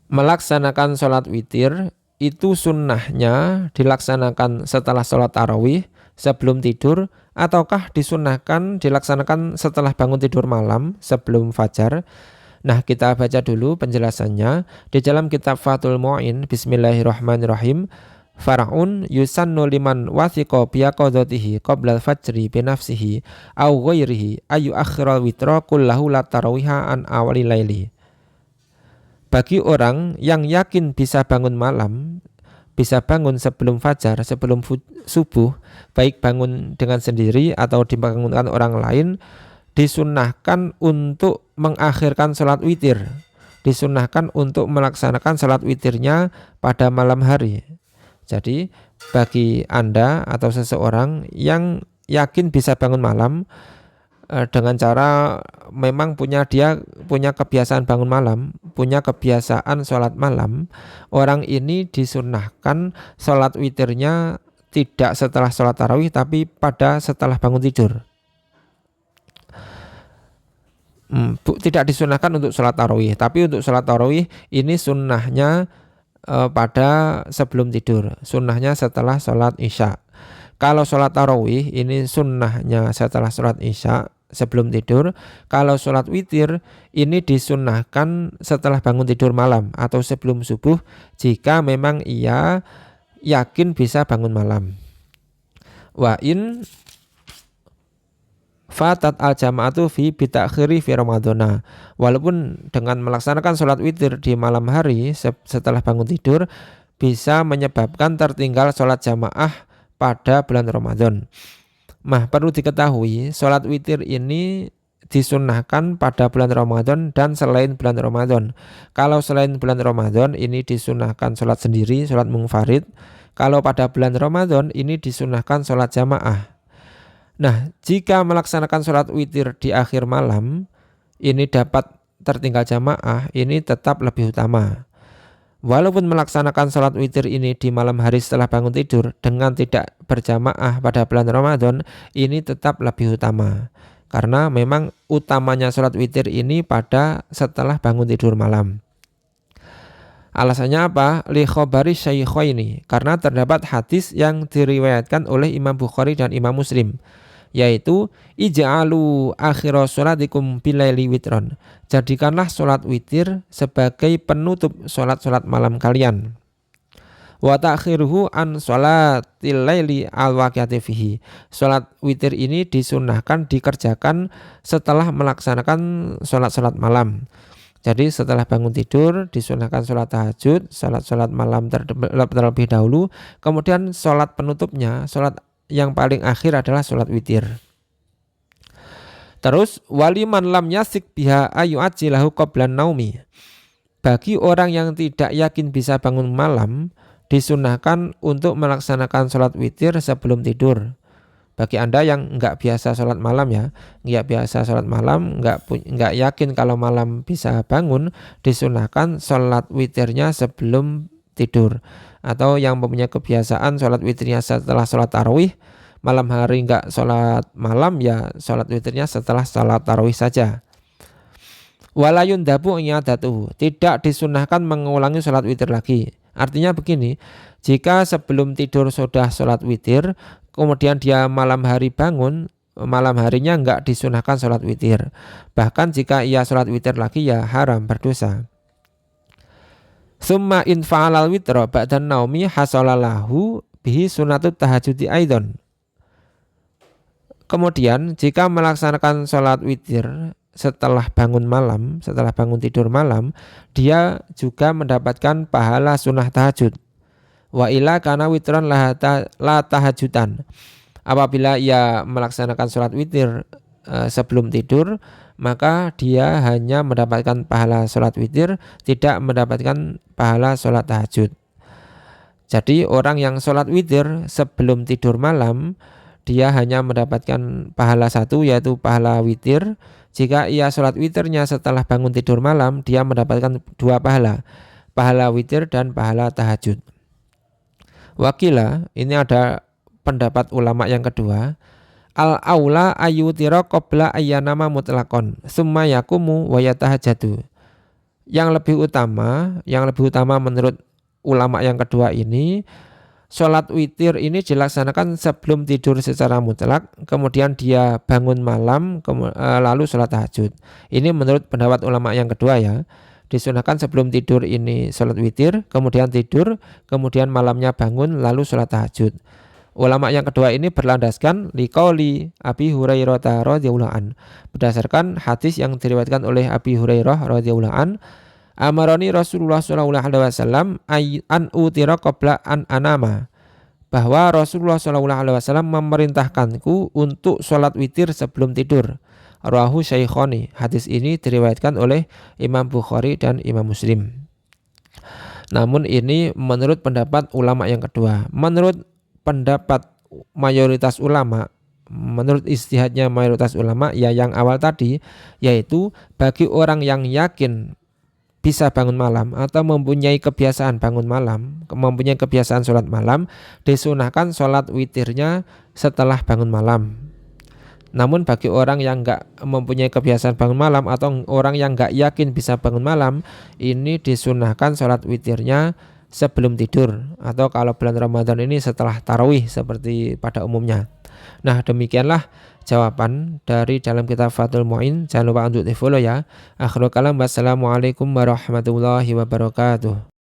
melaksanakan sholat witir itu sunnahnya dilaksanakan setelah sholat tarawih sebelum tidur, ataukah disunnahkan dilaksanakan setelah bangun tidur malam sebelum fajar? Nah, kita baca dulu penjelasannya di dalam kitab Fathul Mu'in. Bismillahirrahmanirrahim. Far'un yusannu liman wathiqa biyaqadatihi qabla al-fajri binafsihi aw ghairihi ayu akhiral witra kullahu la tarawiha an awali laili. Bagi orang yang yakin bisa bangun malam, bisa bangun sebelum fajar, sebelum subuh, baik bangun dengan sendiri atau dibangunkan orang lain, disunnahkan untuk mengakhirkan sholat witir, disunnahkan untuk melaksanakan sholat witirnya pada malam hari. Jadi bagi Anda atau seseorang yang yakin bisa bangun malam dengan cara memang dia punya kebiasaan bangun malam, punya kebiasaan sholat malam, orang ini disunnahkan sholat witirnya tidak setelah sholat tarawih tapi pada setelah bangun tidur. Tidak disunahkan untuk sholat tarawih, tapi untuk sholat tarawih ini sunnahnya pada sebelum tidur, sunnahnya setelah sholat isya. Kalau sholat tarawih ini sunnahnya setelah sholat isya sebelum tidur. Kalau sholat witir ini disunnahkan setelah bangun tidur malam atau sebelum subuh jika memang ia yakin bisa bangun malam. Wa in fatat al jama'atu fi bitakhiri fi ramadhana. Walaupun dengan melaksanakan sholat witir di malam hari setelah bangun tidur bisa menyebabkan tertinggal sholat jamaah pada bulan Ramadan. Perlu diketahui sholat witir ini disunnahkan pada bulan Ramadan dan selain bulan Ramadan. Kalau selain bulan Ramadan ini disunnahkan sholat sendiri, sholat munfarid. Kalau pada bulan Ramadan ini disunnahkan sholat jamaah. Nah, jika melaksanakan sholat witir di akhir malam, ini dapat tertinggal jamaah, ini tetap lebih utama. Walaupun melaksanakan sholat witir ini di malam hari setelah bangun tidur dengan tidak berjamaah pada bulan Ramadan, ini tetap lebih utama. Karena memang utamanya sholat witir ini pada setelah bangun tidur malam. Alasannya apa? Li khobari syaikhaini, karena terdapat hadis yang diriwayatkan oleh Imam Bukhari dan Imam Muslim, yaitu ij'alu akhira sholatikum bilaili witron, jadikanlah sholat witir sebagai penutup sholat-sholat malam kalian. Wa ta'khiruhu an sholatil laili al-waqi'ati fihi, sholat witir ini disunnahkan dikerjakan setelah melaksanakan sholat-sholat malam. Jadi setelah bangun tidur disunnahkan sholat tahajud, sholat malam terlebih dahulu, kemudian sholat penutupnya, sholat yang paling akhir adalah sholat witir. Terus waliman lam yasik biha ayu ajilahu qablan naumi, bagi orang yang tidak yakin bisa bangun malam disunahkan untuk melaksanakan sholat witir sebelum tidur. Bagi Anda yang nggak biasa sholat malam nggak yakin kalau malam bisa bangun, disunahkan sholat witirnya sebelum tidur. Atau yang mempunyai kebiasaan sholat witirnya setelah sholat tarawih, malam hari nggak sholat malam, ya sholat witirnya setelah sholat tarawih saja. Walayun dabu i'adatuhu, tidak disunahkan mengulangi sholat witir lagi. Artinya begini, jika sebelum tidur sudah sholat witir, kemudian dia malam hari bangun, malam harinya nggak disunahkan sholat witir. Bahkan jika ia sholat witir lagi ya haram, berdosa. Summa in fa'alal witra ba'dan naumi hasalalahu bihi sunatut tahajudi aidon. Kemudian jika melaksanakan sholat witir setelah bangun malam, setelah bangun tidur malam, dia juga mendapatkan pahala sunnah tahajud. Wa ila kana witran la tahajudan. Apabila ia melaksanakan sholat witir sebelum tidur, maka dia hanya mendapatkan pahala sholat witir, tidak mendapatkan pahala sholat tahajud. Jadi orang yang sholat witir sebelum tidur malam, dia hanya mendapatkan pahala satu, yaitu pahala witir. Jika ia sholat witirnya setelah bangun tidur malam, dia mendapatkan dua pahala, pahala witir dan pahala tahajud. Wakila, ini ada pendapat ulama yang kedua, al-aula ayutira qabla ayyanama mutlaqon summa yakumu wa yatahajjadu. Yang lebih utama menurut ulama yang kedua ini, sholat witir ini dilaksanakan sebelum tidur secara mutlak, kemudian dia bangun malam, lalu sholat tahajud. Ini menurut pendapat ulama yang kedua ya. Disunahkan sebelum tidur ini sholat witir, kemudian tidur, kemudian malamnya bangun, lalu sholat tahajud. Ulama yang kedua ini berlandaskan liqauli Abi Hurairah radhiyallahu an, berdasarkan hadis yang diriwayatkan oleh Abi Hurairah radhiyallahu an, amaroni Rasulullah sallallahu alaihi wasallam an utira qabla an anama, bahwa Rasulullah sallallahu alaihi wasallam memerintahkanku untuk sholat witir sebelum tidur. Rawahu Syaikhoni. Hadis ini diriwayatkan oleh Imam Bukhari dan Imam Muslim. Namun ini menurut pendapat ulama yang kedua. Menurut pendapat mayoritas ulama, menurut ijtihadnya mayoritas ulama ya yang awal tadi, yaitu bagi orang yang yakin bisa bangun malam atau mempunyai kebiasaan bangun malam, mempunyai kebiasaan sholat malam, disunahkan sholat witirnya setelah bangun malam. Namun bagi orang yang nggak mempunyai kebiasaan bangun malam atau orang yang nggak yakin bisa bangun malam, ini disunahkan sholat witirnya sebelum tidur, atau kalau bulan Ramadan ini setelah tarawih seperti pada umumnya. Nah, demikianlah jawaban dari dalam kitab Fathul Mu'in. Jangan lupa untuk di follow ya. Akhirul kalam, wassalamualaikum warahmatullahi wabarakatuh.